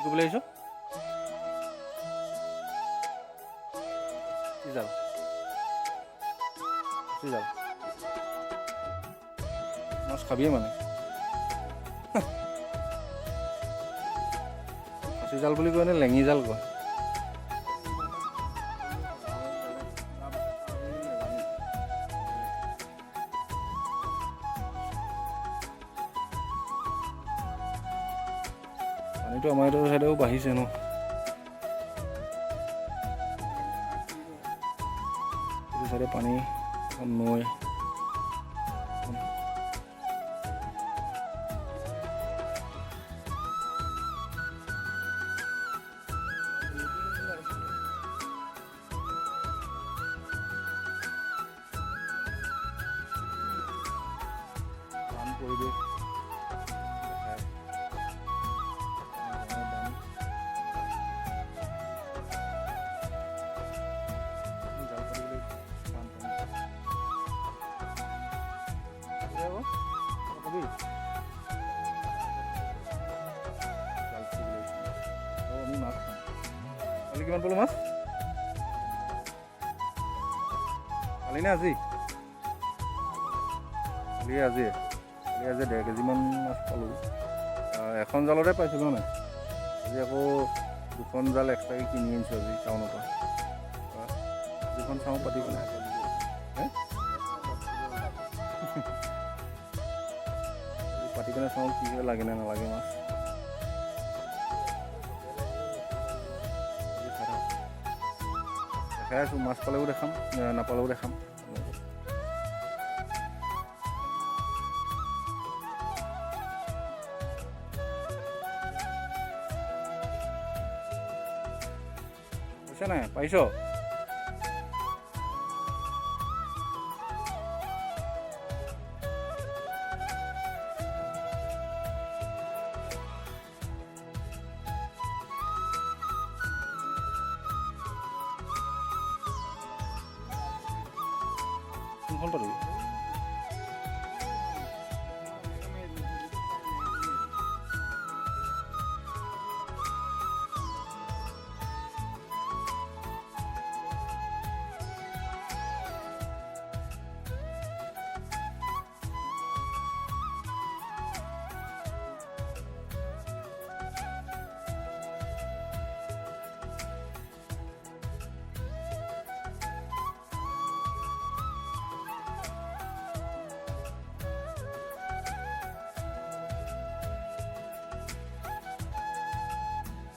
কৰিবলৈ আহিছ? কি জাল? কি জাল? মাছ খাবিয়ে মানে? ফাঁচি জাল বুলি কয় নে লেঙি জাল কয়? পানীটো আমাৰ এইটো চাইডেও বাঢ়িছে ন? এইটো চাইডে পানী নৈ পৰিৱেশ আমি মাছ খাম। কালি কিমান পালো মাছ? কালি নে আজি? কালি আজি 1.5 কেজিমান মাছ পালোঁ। এখন জালতে পাইছিলোঁ নাই। আজি আকৌ 2খন জাল এক্সট্ৰাকৈ কিনি আনিছোঁ আজি টাউনৰ পৰা। 2খন চাওঁ পাতি পেলাই। পাতি পেলাই চাওঁ কি হয়, লাগে নে নালাগে মাছ। দেখাই আছোঁ, মাছ পালেও দেখাম, নাপালেও দেখাম। বুজিছা নাই? পাৰিছ? কোনখন পাতিবি?